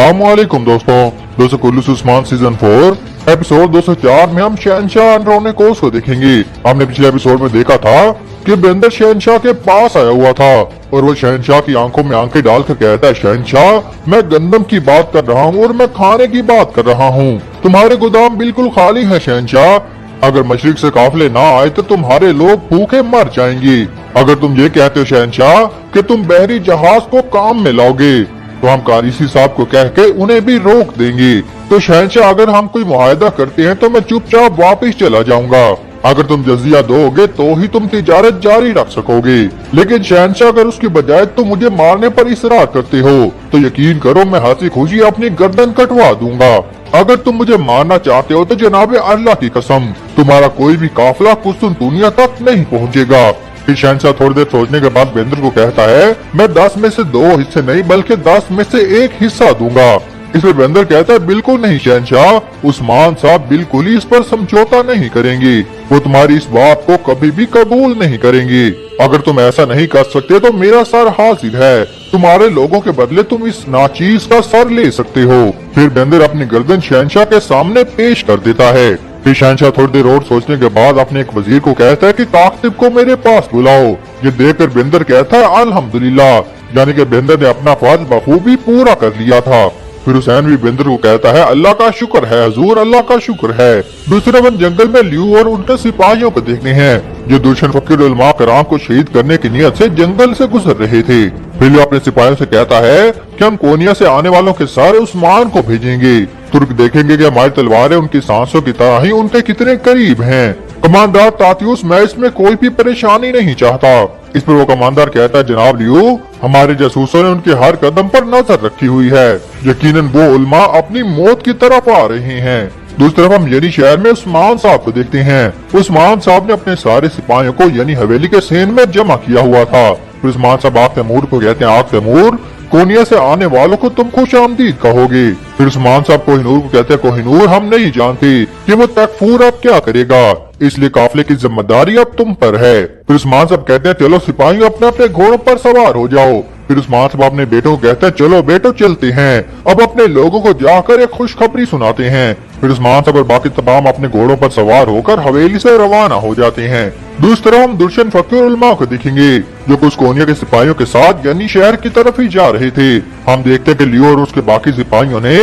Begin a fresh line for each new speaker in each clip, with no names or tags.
अस्सलामुअलैकुम दोस्तों कुल्लूस Usman season 4 episode 204 में हम शहनशाह अनरोने कोस को देखेंगे। हमने पिछले एपिसोड में देखा था कि बंदर शहनशाह के पास आया हुआ था और वो शहनशाह की आंखों में आंखें डालकर कहता है, शहनशाह मैं गंदम की बात कर रहा हूँ और मैं खाने की बात कर रहा हूँ। तुम्हारे गोदाम बिल्कुल खाली है शहनशाह। अगर मशरिक से काफिले ना आए तो तुम्हारे लोग भूखे मर जाएंगे। अगर तुम ये कहते हो शहनशाह कि तुम बहरी जहाज को काम में लाओगे तो हम कारिसी साहब को कह के उन्हें भी रोक देंगे। तो शहनशाह अगर हम कोई मुआहदा करते हैं तो मैं चुपचाप वापस चला जाऊंगा। अगर तुम जजिया दोगे तो ही तुम तिजारत जारी रख सकोगे। लेकिन शहनशाह अगर उसके बजाय तुम मुझे मारने पर इसरार करते हो तो यकीन करो मैं हंसी खुशी अपनी गर्दन कटवा दूंगा। अगर तुम मुझे मारना चाहते हो तो जनाबे अल्लाह की कसम तुम्हारा कोई भी काफिला कुस्तुनतुनिया तक नहीं पहुँचेगा। फिर शहनशाह थोड़ी देर सोचने के बाद बंदर को कहता है, मैं 10 में से 2 हिस्से नहीं बल्कि 10 में से 1 हिस्सा दूंगा। इसमें बंदर कहता है, बिल्कुल नहीं शहनशाह, उस्मान साहब बिल्कुल ही इस पर समझौता नहीं करेंगे। वो तुम्हारी इस बात को कभी भी कबूल नहीं करेंगे। अगर तुम ऐसा नहीं कर सकते तो मेरा सर हाजिर है। तुम्हारे लोगों के बदले तुम इस नाचीज का सर ले सकते हो। फिर बंदर अपनी गर्दन शहनशाह के सामने पेश कर देता है। फिर शहनशाह थोड़ी देर और सोचने के बाद अपने एक वजीर को कहता है कि कातिब को मेरे पास बुलाओ। ये देखकर बंदर कहता है अल्हम्दुलिल्लाह, यानी कि बंदर ने अपना फर्ज बखूबी पूरा कर लिया था। फिर हुसैन भी बंदर को कहता है, अल्लाह का शुक्र है हजूर, अल्लाह का शुक्र है। दूसरे बन जंगल में लियू और उनके सिपाहियों को देखने हैं जो दुश्मन फकीर उलमा कराम को शहीद करने की नियत से जंगल से गुजर रहे थे। फिर वो अपने सिपाहियों से कहता है कि हम कोनिया से आने वालों के सर उस्मान को भेजेंगे। तुर्क देखेंगे कि हमारी तलवारें उनकी सांसों की तरह ही उनके कितने करीब हैं। कमांडर तातियुस, मैं इसमें कोई भी परेशानी नहीं चाहता। इस पर वो कमांडर कहता है, जनाब लियू, हमारे जासूसों ने उनके हर कदम पर नजर रखी हुई है। यकीनन वो उल्मा अपनी मौत की तरफ आ रहे हैं। दूसरी तरफ हम यनी शहर में उस्मान साहब को देखते हैं। उस्मान साहब ने अपने सारे सिपाहियों को यनी हवेली के सेन में जमा किया हुआ था। फिर उस्मान साहब आग तैमूर को कहते हैं, आग तैमूर, कोनिया से आने वालों को तुम खुश आमदीद कहोगे। फिर उस्मान साहब कोहिनूर को कहते हैं, कोहिनूर, हम नहीं जानते कि वो तकफूर अब क्या करेगा, इसलिए काफिले की जिम्मेदारी अब तुम पर है। फिर उस्मान साहब कहते हैं, चलो सिपाहियों अपने अपने घोड़ों पर सवार हो जाओ। फिर उस्मान साहब अपने बेटों को कहते हैं, चलो बेटो चलते हैं, अब अपने लोगों को जाकर एक खुशखबरी सुनाते हैं। फिर उस्मान साहब और बाकी तमाम अपने घोड़ों पर सवार होकर हवेली से रवाना हो जाते हैं। दूसरी तरफ हम दुश्मन फकीर उलमा को देखेंगे जो कुछ कोनिया के सिपाहियों के साथ यानी शहर की तरफ ही जा रहे थे। हम देखते हैं कि लियो और उसके बाकी सिपाहियों ने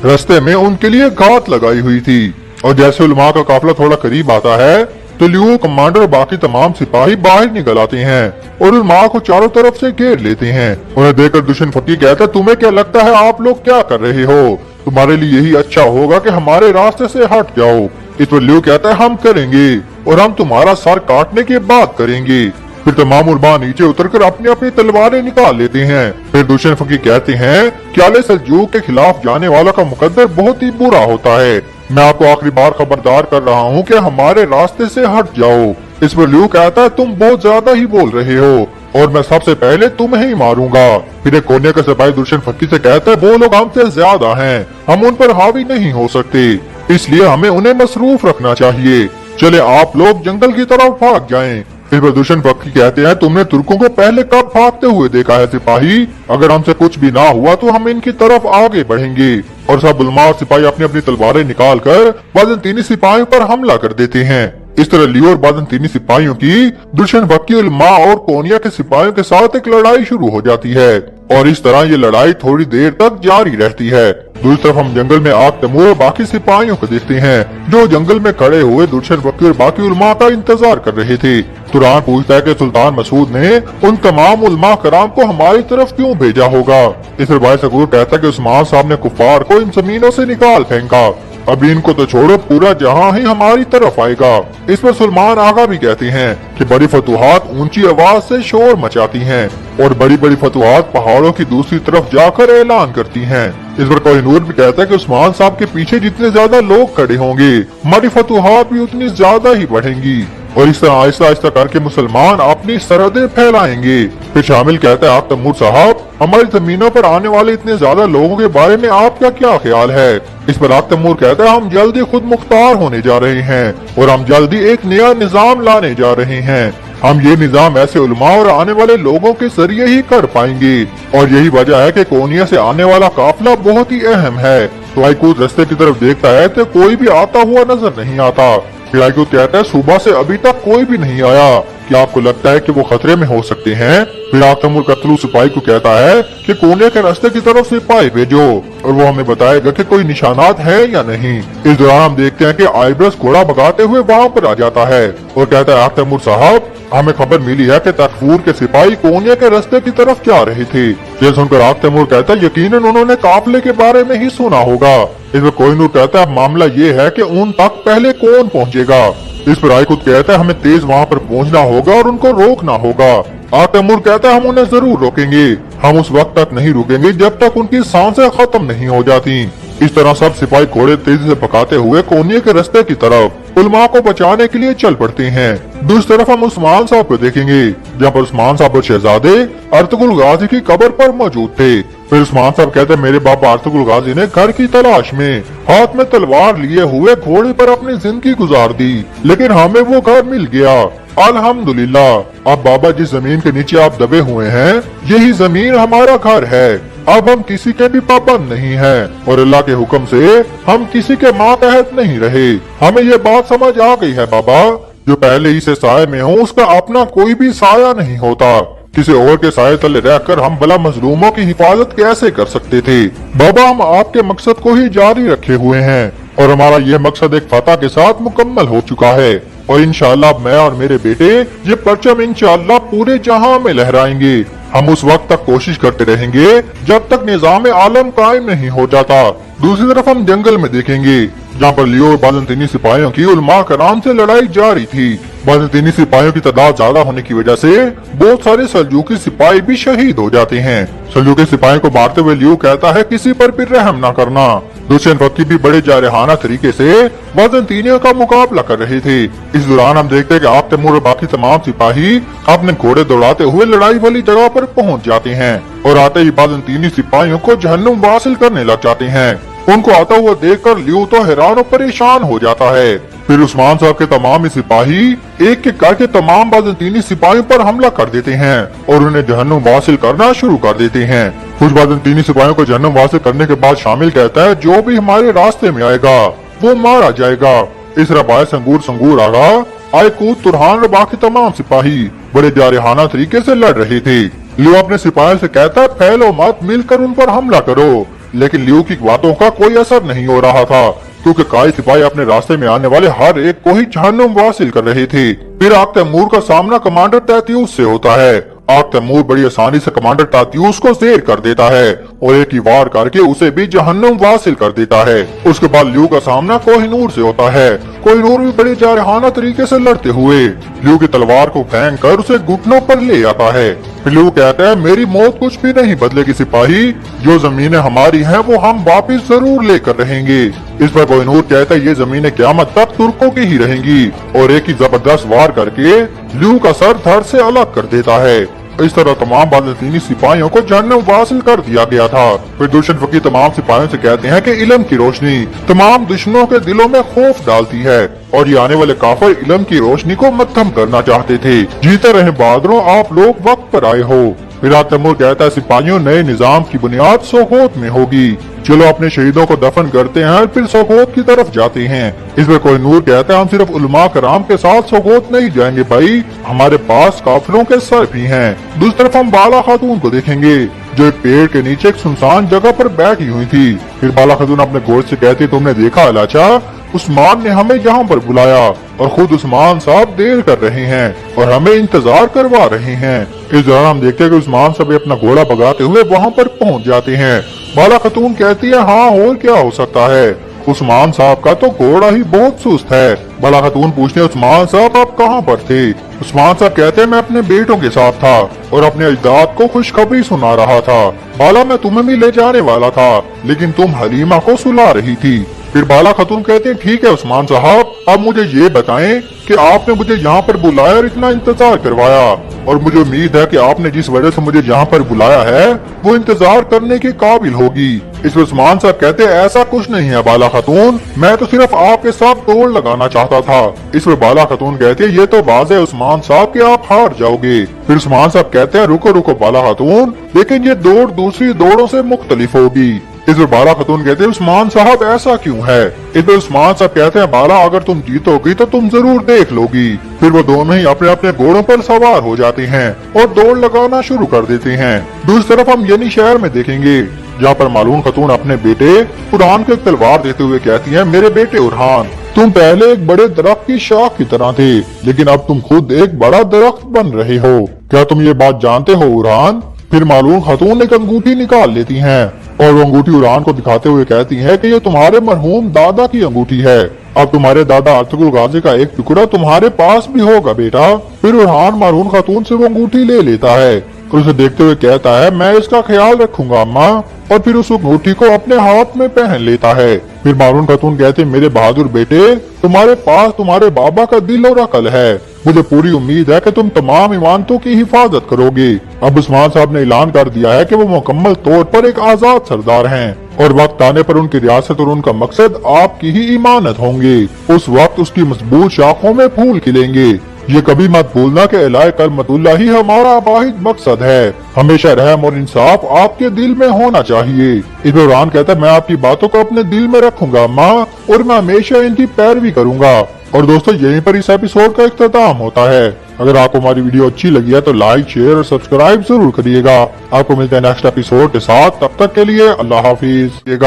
रास्ते में उनके लिए घात लगाई हुई थी और जैसे उलमा का काफिला थोड़ा करीब आता है तो लियो, कमांडर और बाकी तमाम सिपाही बाहर निकल आते हैं और उलमा को चारों तरफ से घेर लेते हैं। उन्हें देखकर दुश्मन फकीर कहता है, तुम्हें क्या लगता है आप लोग क्या कर रहे हो? तुम्हारे लिए यही अच्छा होगा कि हमारे रास्ते से हट जाओ। इस पर लियो कहता है, हम करेंगे और हम तुम्हारा सर काटने की बात करेंगे। फिर तमाम उलमा नीचे उतरकर अपनी अपनी तलवारें निकाल लेते हैं। फिर दुश्मन फकीर कहते हैं कि आले सल्जूक के खिलाफ जाने वालों का मुकद्दर बहुत ही बुरा होता है। मैं आपको आखिरी बार खबरदार कर रहा हूँ कि हमारे रास्ते से हट जाओ। इस पर लियो कहता है, तुम बहुत ज्यादा ही बोल रहे हो और मैं सबसे पहले तुम्हें ही मारूंगा। फिर एक कोनिया का सिपाही दुश्मन फकीर से कहता है, वो लोग हमसे ज्यादा हैं, हम उन पर हावी नहीं हो सकते, इसलिए हमें उन्हें मसरूफ रखना चाहिए। चले आप लोग जंगल की तरफ भाग जाएं। फिर दुश्मन फकीर कहते हैं, तुमने तुर्कों को पहले कब भागते हुए देखा है सिपाही? अगर हमसे कुछ भी ना हुआ तो हम इनकी तरफ आगे बढ़ेंगे। और सब उलमा और सिपाही अपनी अपनी तलवारें निकाल कर बाज़ंतीनी सिपाहियों पर हमला कर देते हैं। इस तरह लियो और बाज़ंतीनी सिपाहियों की दुश्मन फकीर उलमा और कोनिया के सिपाहियों के साथ एक लड़ाई शुरू हो जाती है और इस तरह ये लड़ाई थोड़ी देर तक जारी रहती है। दूसरी तरफ हम जंगल में आग तैमूर और बाकी सिपाहियों को देखते हैं जो जंगल में खड़े हुए दुश्मन फकीर और बाकी उलमा का इंतजार कर रहे थे। तुरान पूछता है कि सुल्तान मसूद ने उन तमाम उलमा कराम को हमारी तरफ क्यों भेजा होगा। इस पर भाई सकूर कहता है कि उस्मान साहब ने कुफार को इन जमीनों से निकाल फेंका, अभी इनको तो छोड़ो, पूरा जहां ही हमारी तरफ आएगा। इस पर सुलेमान आगा भी कहते हैं कि बड़ी फतुहात ऊंची आवाज से शोर मचाती हैं और बड़ी बड़ी फतुहात पहाड़ों की दूसरी तरफ जाकर ऐलान करती हैं। इस पर कोहिनूर भी कहता है कि उस्मान साहब के पीछे जितने ज्यादा लोग खड़े होंगे हमारी फतुहात भी उतनी ज्यादा ही बढ़ेंगी और इस तरह आहिस्ता आहिस्ता करके मुसलमान अपनी सरहदें फैलाएंगे। फिर शामिल कहता है, आप तैमूर साहब, हमारी जमीनों पर आने वाले इतने ज्यादा लोगों के बारे में आपका क्या ख्याल है? इस पर आप तैमूर कहता है, हम जल्दी खुद मुख्तार होने जा रहे हैं और हम जल्दी एक नया निजाम लाने जा रहे हैं। हम ये निजाम ऐसे उलमा और आने वाले लोगों के जरिए ही कर पाएंगे, और यही वजह है कि कोनिया से आने वाला काफिला बहुत ही अहम है। तो आइकूत रास्ते की तरफ देखता है तो कोई भी आता हुआ नजर नहीं आता। फिर आइकूत कहता है सुबह से अभी तक कोई भी नहीं आया, क्या आपको लगता है कि वो खतरे में हो सकते हैं? फिर आख्तमुल कत्लू सिपाही को कहता है कि कोने के रास्ते की तरफ सिपाही भेजो और वो हमें बताएगा कि कोई निशानात है या नहीं। इस दौरान हम देखते हैं कि आइब्रस घोड़ा भगाते हुए वहाँ पर आ जाता है और कहता है आख्तमुल साहब, हमें खबर मिली है कि तकफूर के सिपाही कोनिया के रास्ते की तरफ जा रहे थे। ये सुनकर आख्तमुल कहता है यकीनन उन्होंने काफिले के बारे में ही सुना होगा। इसमें कोहिनूर कहता है मामला ये है कि उन तक पहले कौन पहुँचेगा। इस पर आइकुत कहता है हमें तेज वहाँ पर पहुँचना होगा और उनको रोकना होगा। आतमुर कहता है हम उन्हें जरूर रोकेंगे, हम उस वक्त तक नहीं रुकेंगे जब तक उनकी सांसें खत्म नहीं हो जाती। इस तरह सब सिपाही घोड़े तेजी से भगाते हुए कोनिया के रास्ते की तरफ उलमा को बचाने के लिए चल पड़ते हैं। दूसरी तरफ हम उस्मान साहब को देखेंगे, जहाँ पर उस्मान साहब और शहजादे अर्तुगरुल गाजी की कब्र पर मौजूद थे। फिर उस्मान साहब कहते हैं मेरे बाबा अर्तुगरुल गाजी ने घर की तलाश में हाथ में तलवार लिए हुए घोड़े पर अपनी जिंदगी गुजार दी, लेकिन हमें वो घर मिल गया अल्हम्दुलिल्लाह। अब बाबा जिस जमीन के नीचे आप दबे हुए हैं यही जमीन हमारा घर है। अब हम किसी के भी पाबंद नहीं हैं और अल्लाह के हुक्म से हम किसी के मातहत नहीं रहे। हमें ये बात समझ आ गई है बाबा, जो पहले ही से साये में हो उसका अपना कोई भी साया नहीं होता। किसी और के साये तले रहकर हम भला मजलूमों की हिफाजत कैसे कर सकते थे? बाबा हम आपके मकसद को ही जारी रखे हुए हैं और हमारा यह मकसद एक फतह के साथ मुकम्मल हो चुका है और इंशाअल्लाह मैं और मेरे बेटे ये परचम इंशाअल्लाह पूरे जहां में लहराएंगे। हम उस वक्त तक कोशिश करते रहेंगे जब तक निजाम आलम कायम नहीं हो जाता। दूसरी तरफ हम जंगल में देखेंगे जहाँ पर लियो और बाज़ंतीनी सिपाहियों की उलमा कराम से लड़ाई जारी थी। बाज़ंतीनी सिपाहियों की तादाद ज्यादा होने की वजह से बहुत सारे सल्जूकी सिपाही भी शहीद हो जाते हैं। सल्जूकी सिपाही को मारते हुए लियो कहता है किसी पर भी रहम न करना। दुश्मन फकी भी बड़े जारहाना तरीके से बाज़ंतीनियों का मुकाबला कर रहे थे। इस दौरान हम देखते हैं कि आप तैमूर और बाकी तमाम सिपाही अपने घोड़े दौड़ाते हुए लड़ाई वाली जगह पर पहुंच जाते हैं और आते ही बाज़ंतीनी सिपाहियों को जहन्नुम हासिल करने लग जाते हैं। उनको आता हुआ देखकर लियो तो हैरान और परेशान हो जाता है। फिर उस्मान साहब के तमाम सिपाही एक एक करके तमाम बाज़ंतीनी सिपाहियों पर हमला कर देते हैं और उन्हें जहन्नुम हासिल करना शुरू कर देते हैं। कुछ बाज़ंतीनी सिपाहियों को जहन्नुम हासिल करने के बाद शामिल कहता है जो भी हमारे रास्ते में आएगा वो मारा जाएगा। इस रबाय संगूर आगा आइकूत तुरहान और बाकी तमाम सिपाही बड़े जारहाना तरीके से लड़ रहे थे। लियो अपने सिपाहियों से कहता है फैलो मत, मिलकर उन पर हमला करो। लेकिन लियो की बातों का कोई असर नहीं हो रहा था क्योंकि कई सिपाही अपने रास्ते में आने वाले हर एक को ही जहन्नुम हासिल कर रहे थे। फिर आग तैमूर का सामना कमांडर तैतीयूस से होता है। आग तैमूर बड़ी आसानी से कमांडर तैतीयूस को ज़ेर कर देता है और एक ही वार करके उसे भी जहन्नुम हासिल कर देता है। उसके बाद लियो का सामना कोहिनूर से होता है। कोहिनूर भी बड़े जारहाना तरीके से लड़ते हुए लियो की तलवार को फेंक कर उसे घुटनों पर ले आता है। फिर लियो कहता है मेरी मौत कुछ भी नहीं बदलेगी सिपाही, जो जमीनें हमारी हैं वो हम वापिस जरूर लेकर रहेंगे। इस पर कोहिनूर कहता है ये जमीनें क़यामत तक तुर्कों की ही रहेंगी और एक ही जबरदस्त वार करके लियो का सर धड़ से अलग कर देता है। इस तरह तमाम बाज़ंतीनी सिपाहियों को जहन्नुम हासिल कर दिया गया था। फिर दुश्मन फकी तमाम सिपाहियों से कहते हैं कि इल्म की रोशनी तमाम दुश्मनों के दिलों में खौफ डालती है और ये आने वाले काफिर इल्म की रोशनी को मत्थम करना चाहते थे। जीते रहे बहादुरों, आप लोग वक्त पर आए हो। फिर तैमूर कहता है सिपाहियों नए निजाम की बुनियाद सोगोत में होगी, चलो अपने शहीदों को दफन करते हैं और फिर सोगोत की तरफ जाते हैं। इस पर कोहिनूर कहता है हम सिर्फ उलमा कराम के साथ सोगोत नहीं जाएंगे भाई, हमारे पास काफिरों के सर भी हैं। दूसरी तरफ हम बाला खातून को देखेंगे जो एक पेड़ के नीचे एक सुनसान जगह पर बैठी हुई थी। फिर बाला खातून अपने घोड़े से कहती तुमने देखा अलाचा, उस्मान ने हमें यहाँ पर बुलाया और खुद उस्मान साहब देर कर रहे हैं और हमें इंतजार करवा रहे हैं। इस दौरान हम देखते हैं कि उस्मान साहब अपना घोड़ा भगाते हुए वहाँ पर पहुँच जाते हैं। बाला खातून कहती है हाँ और क्या हो सकता है, उस्मान साहब का तो घोड़ा ही बहुत सुस्त है। बाला खातून पूछते हैं उस्मान साहब आप कहाँ पर थे? उस्मान साहब कहते हैं मैं अपने बेटों के साथ था और अपने अजदाद को खुशखबरी सुना रहा था। बाला मैं तुम्हें भी ले जाने वाला था लेकिन तुम हलीमा को सुला रही थी। फिर बाला खातून कहते हैं ठीक है उस्मान साहब, अब मुझे ये बताएं कि आपने मुझे यहाँ पर बुलाया और इतना इंतजार करवाया, और मुझे उम्मीद है कि आपने जिस वजह से मुझे यहाँ पर बुलाया है वो इंतजार करने के काबिल होगी। इस पर उस्मान साहब कहते हैं ऐसा कुछ नहीं है बाला खातून, मैं तो सिर्फ आपके साथ दौड़ लगाना चाहता था। इस पर बाला खातून कहते हैं ये तो बात है उस्मान साहब कि आप हार जाओगे। फिर उस्मान साहब कहते हैं रुको रुको बाला खातून, लेकिन ये दौड़ दूसरी दौड़ों से मुख्तलिफ होगी। इस पर बाला खातून कहते हैं उस्मान साहब ऐसा क्यों है। इस पर उस्मान साहब कहते हैं बाला अगर तुम जीतोगी तो तुम जरूर देख लोगी। फिर वो दोनों ही अपने अपने घोड़ों पर सवार हो जाते हैं और दौड़ लगाना शुरू कर देते हैं। दूसरी तरफ हम यनी शहर में देखेंगे जहाँ पर मालून खातून अपने बेटे उरहान को एक तलवार देते हुए कहती है मेरे बेटे उरहान, तुम पहले एक बड़े दरख्त की शाख की तरह थे, लेकिन अब तुम खुद एक बड़ा दरख्त बन रहे हो। क्या तुम ये बात जानते हो उरहान। फिर मालून खातून एक अंगूठी निकाल लेती हैं और वो अंगूठी उरहान को दिखाते हुए कहती है कि ये तुम्हारे मरहूम दादा की अंगूठी है। अब तुम्हारे दादा अर्तुगरुल गाजी का एक टुकड़ा तुम्हारे पास भी होगा बेटा। फिर उरहान मालून खातून से वो अंगूठी ले लेता है और उसे देखते हुए कहता है मैं इसका ख्याल रखूंगा अम्मा, और फिर उस अंगूठी को अपने हाथ में पहन लेता है। फिर मालून खातून कहते मेरे बहादुर बेटे, तुम्हारे पास तुम्हारे बाबा का दिल और अकल है, मुझे पूरी उम्मीद है कि तुम तमाम इमानतों की हिफाजत करोगे। अब उस्मान साहब ने ऐलान कर दिया है कि वो मुकम्मल तौर पर एक आजाद सरदार हैं और वक्त आने पर उनकी रियासत और उनका मकसद आपकी ही इमानत होंगे। उस वक्त उसकी मजबूत शाखों में फूल खिलेंगे। ये कभी मत भूलना कि इलाही कलमतुल्लाह ही हमारा वाहिद मकसद है। हमेशा रहम और इंसाफ आपके दिल में होना चाहिए। इस दौरान कहता है मैं आपकी बातों को अपने दिल में रखूंगा माँ, और मैं हमेशा इनकी पैरवी करूंगा। और दोस्तों यहीं पर इस एपिसोड का इख्तिताम होता है। अगर आपको हमारी वीडियो अच्छी लगी है तो लाइक शेयर और सब्सक्राइब जरूर करिएगा। आपको मिलते हैं नेक्स्ट एपिसोड के साथ, तब तक के लिए अल्लाह हाफिज।